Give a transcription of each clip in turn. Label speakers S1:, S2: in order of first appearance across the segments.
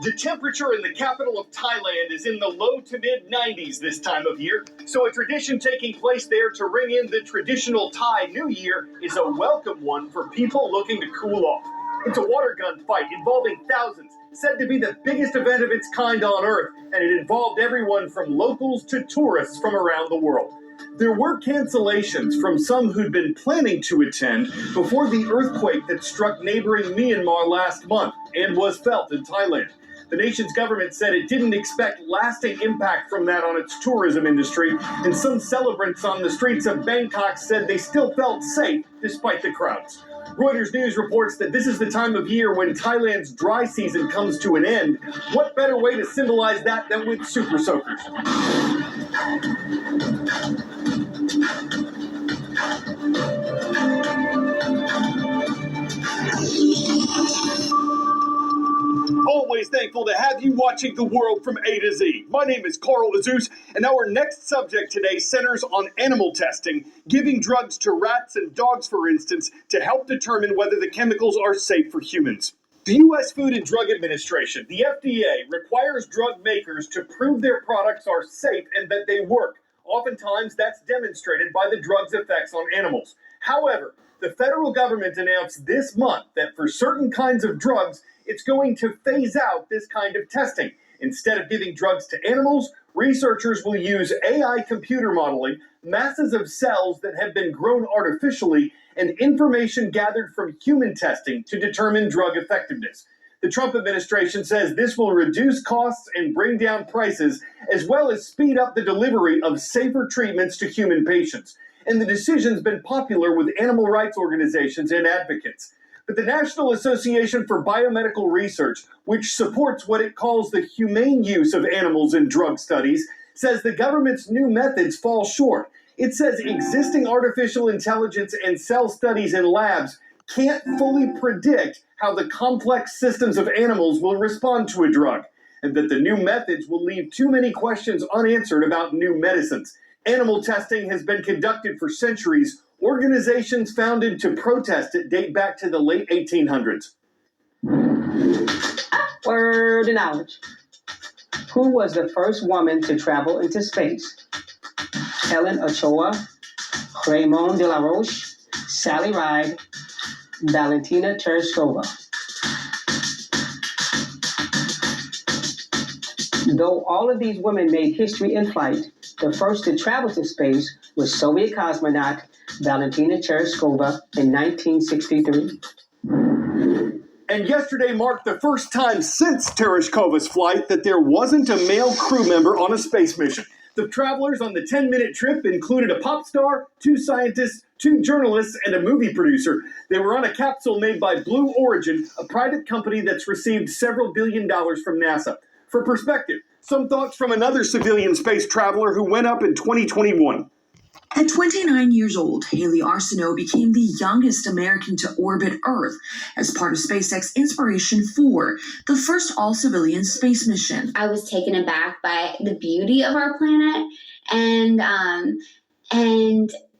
S1: The temperature in the capital of Thailand is in the low to mid 90s this time of year, so a tradition taking place there to ring in the traditional Thai New Year is a welcome one for people looking to cool off. It's a water gun fight involving thousands, said to be the biggest event of its kind on Earth, and it involved everyone from locals to tourists from around the world. There were cancellations from some who'd been planning to attend before the earthquake that struck neighboring Myanmar last month and was felt in Thailand. The nation's government said it didn't expect lasting impact from that on its tourism industry, and some celebrants on the streets of Bangkok said they still felt safe despite the crowds. Reuters News reports that this is the time of year when Thailand's dry season comes to an end. What better way to symbolize that than with super soakers? Always thankful to have you watching The World from A to Z. My name is Carl Azus, and our next subject today centers on animal testing, giving drugs to rats and dogs, for instance, to help determine whether the chemicals are safe for humans. The U.S. Food and Drug Administration, the FDA, requires drug makers to prove their products are safe and that they work. Oftentimes, that's demonstrated by the drug's effects on animals. However, the federal government announced this month that for certain kinds of drugs, it's going to phase out this kind of testing. Instead of giving drugs to animals, researchers will use AI computer modeling, masses of cells that have been grown artificially, and information gathered from human testing to determine drug effectiveness. The Trump administration says this will reduce costs and bring down prices, as well as speed up the delivery of safer treatments to human patients. And the decision's been popular with animal rights organizations and advocates. But the National Association for Biomedical Research, which supports what it calls the humane use of animals in drug studies, says the government's new methods fall short. It says existing artificial intelligence and cell studies in labs can't fully predict how the complex systems of animals will respond to a drug, and that the new methods will leave too many questions unanswered about new medicines. Animal testing has been conducted for centuries. Organizations founded to protest it date back to the late 1800s.
S2: Word and knowledge. Who was the first woman to travel into space? Helen Ochoa, Raymond de la Roche, Sally Ride, Valentina Tereshkova. Though all of these women made history in flight, the first to travel to space was Soviet cosmonaut Valentina Tereshkova in 1963.
S1: And yesterday marked the first time since Tereshkova's flight that there wasn't a male crew member on a space mission. The travelers on the 10-minute trip included a pop star, 2 scientists, 2 journalists, and a movie producer. They were on a capsule made by Blue Origin, a private company that's received several $1 billion from NASA. For perspective, some thoughts from another civilian space traveler who went up in 2021.
S3: At 29 years old, Haley Arsenault became the youngest American to orbit Earth as part of SpaceX Inspiration 4, the first all-civilian space mission.
S4: I was taken aback by the beauty of our planet and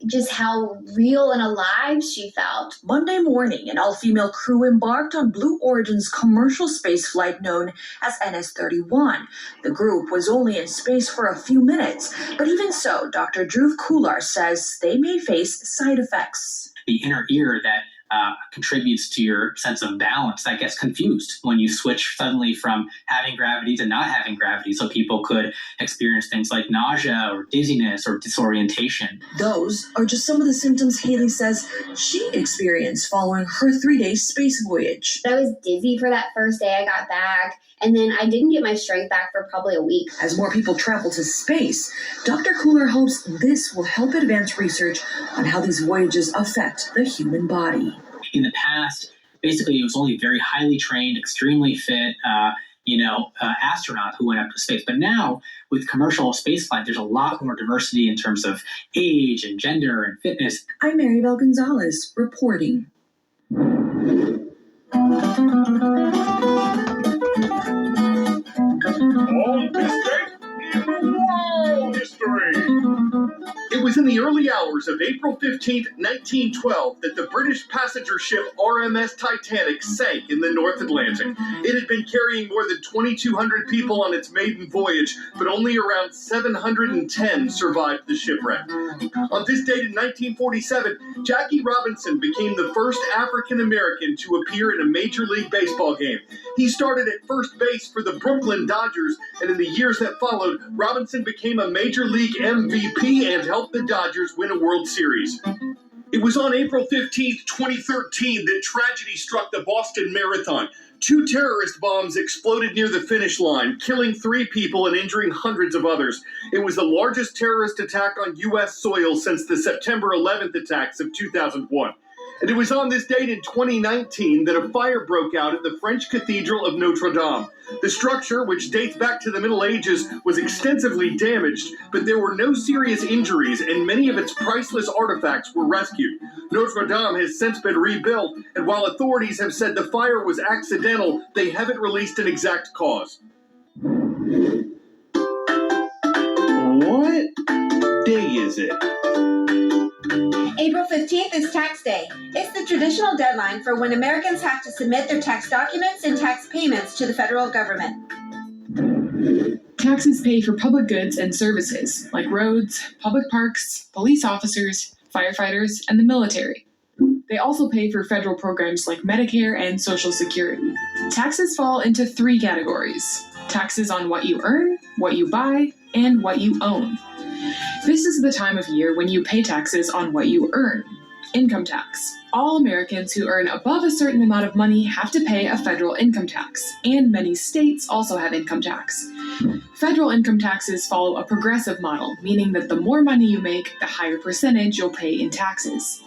S4: just how real and alive she felt.
S3: Monday morning, an all-female crew embarked on Blue Origin's commercial space flight known as NS-31. The group was only in space for a few minutes, but even so, Dr. Dhruv Kular says they may face side effects.
S5: The inner ear that contributes to your sense of balance, that gets confused when you switch suddenly from having gravity to not having gravity. So people could experience things like nausea or dizziness or disorientation.
S3: Those are just some of the symptoms Haley says she experienced following her 3-day space voyage.
S4: I was dizzy for that first day I got back, and then I didn't get my strength back for probably a week.
S3: As more people travel to space, Dr. Kular hopes this will help advance research on how these voyages affect the human body.
S5: In the past, basically, it was only very highly trained, extremely fit, astronaut who went up to space. But now, with commercial spaceflight, there's a lot more diversity in terms of age and gender and fitness.
S3: I'm Maribel Gonzalez, reporting.
S1: On this date in world history. It was in the the early hours of April 15, 1912, that the British passenger ship RMS Titanic sank in the North Atlantic. It had been carrying more than 2,200 people on its maiden voyage, but only around 710 survived the shipwreck. On this date in 1947, Jackie Robinson became the first African American to appear in a Major League Baseball game. He started at first base for the Brooklyn Dodgers, and in the years that followed, Robinson became a Major League MVP and helped the Dodgers win a World Series. It was on April 15, 2013, that tragedy struck the Boston Marathon. 2 terrorist bombs exploded near the finish line, killing 3 people and injuring hundreds of others. It was the largest terrorist attack on U.S. soil since the September 11th attacks of 2001. And it was on this date in 2019 that a fire broke out at the French Cathedral of Notre Dame. The structure, which dates back to the Middle Ages, was extensively damaged, but there were no serious injuries and many of its priceless artifacts were rescued. Notre Dame has since been rebuilt, and while authorities have said the fire was accidental, they haven't released an exact cause. What day is it?
S6: April 15th is tax day. It's the traditional deadline for when Americans have to submit their tax documents and tax payments to the federal government.
S7: Taxes pay for public goods and services like roads, public parks, police officers, firefighters, and the military. They also pay for federal programs like Medicare and Social Security. Taxes fall into 3 categories: taxes on what you earn, what you buy, and what you own. This is the time of year when you pay taxes on what you earn. Income tax. All Americans who earn above a certain amount of money have to pay a federal income tax, and many states also have income tax. Federal income taxes follow a progressive model, meaning that the more money you make, the higher percentage you'll pay in taxes.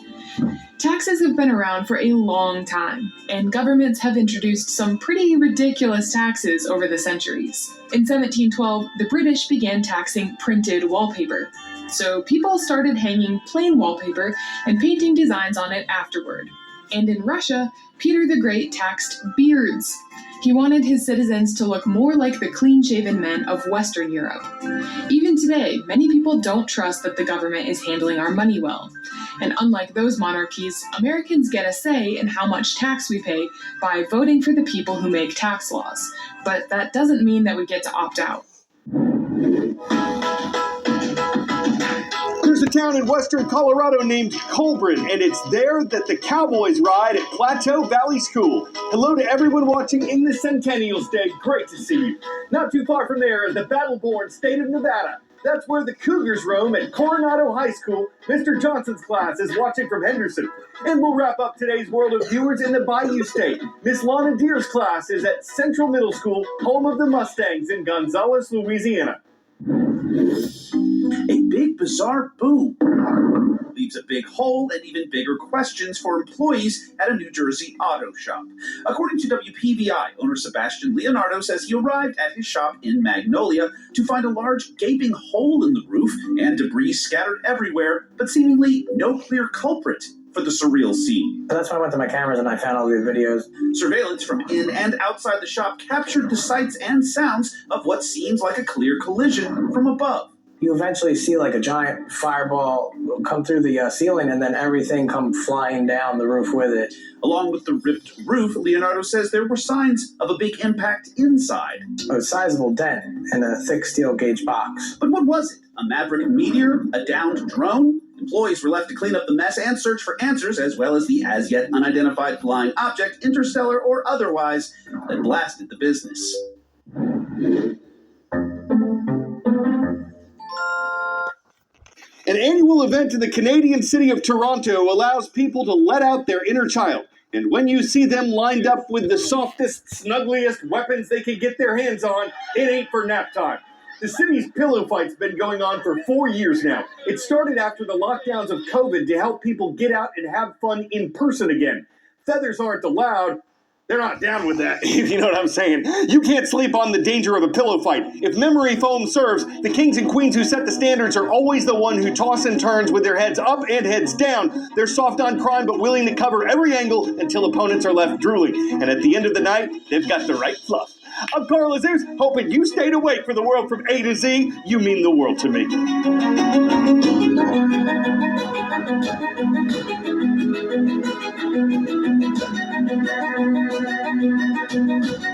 S7: Taxes have been around for a long time, and governments have introduced some pretty ridiculous taxes over the centuries. In 1712, the British began taxing printed wallpaper. So people started hanging plain wallpaper and painting designs on it afterward. And in Russia, Peter the Great taxed beards. He wanted his citizens to look more like the clean-shaven men of Western Europe. Even today, many people don't trust that the government is handling our money well. And unlike those monarchies, Americans get a say in how much tax we pay by voting for the people who make tax laws. But that doesn't mean that we get to opt out.
S1: There's a town in western Colorado named Colburn, and it's there that the Cowboys ride at Plateau Valley School. Hello to everyone watching in the Centennial State. Great to see you. Not too far from there is the battle-born state of Nevada. That's where the Cougars roam at Coronado High School. Mr. Johnson's class is watching from Henderson. And we'll wrap up today's World of Viewers in the Bayou State. Miss Lana Deer's class is at Central Middle School, home of the Mustangs in Gonzales, Louisiana.
S8: A big bizarre boom leaves a big hole and even bigger questions for employees at a New Jersey auto shop. According to WPVI, owner Sebastian Leonardo says he arrived at his shop in Magnolia to find a large gaping hole in the roof and debris scattered everywhere, but seemingly no clear culprit for the surreal scene.
S9: That's when I went to my cameras and I found all these videos.
S8: Surveillance from in and outside the shop captured the sights and sounds of what seems like a clear collision from above.
S9: You eventually see like a giant fireball come through the ceiling and then everything come flying down the roof with it.
S8: Along with the ripped roof, Leonardo says there were signs of a big impact inside.
S9: A sizable dent in a thick steel gauge box.
S8: But what was it? A Maverick meteor? A downed drone? Employees were left to clean up the mess and search for answers, as well as the as-yet unidentified flying object, interstellar or otherwise, that blasted the business.
S1: An annual event in the Canadian city of Toronto allows people to let out their inner child. And when you see them lined up with the softest, snuggliest weapons they can get their hands on, it ain't for nap time. The city's pillow fight's been going on for 4 years now. It started after the lockdowns of COVID to help people get out and have fun in person again. Feathers aren't allowed. They're not down with that, if you know what I'm saying. You can't sleep on the danger of a pillow fight. If memory foam serves, the kings and queens who set the standards are always the one who toss and turns with their heads up and heads down. They're soft on crime but willing to cover every angle until opponents are left drooling. And at the end of the night, they've got the right fluff. I'm Carl Azus, hoping you stayed awake for the world from A to Z. You mean the world to me.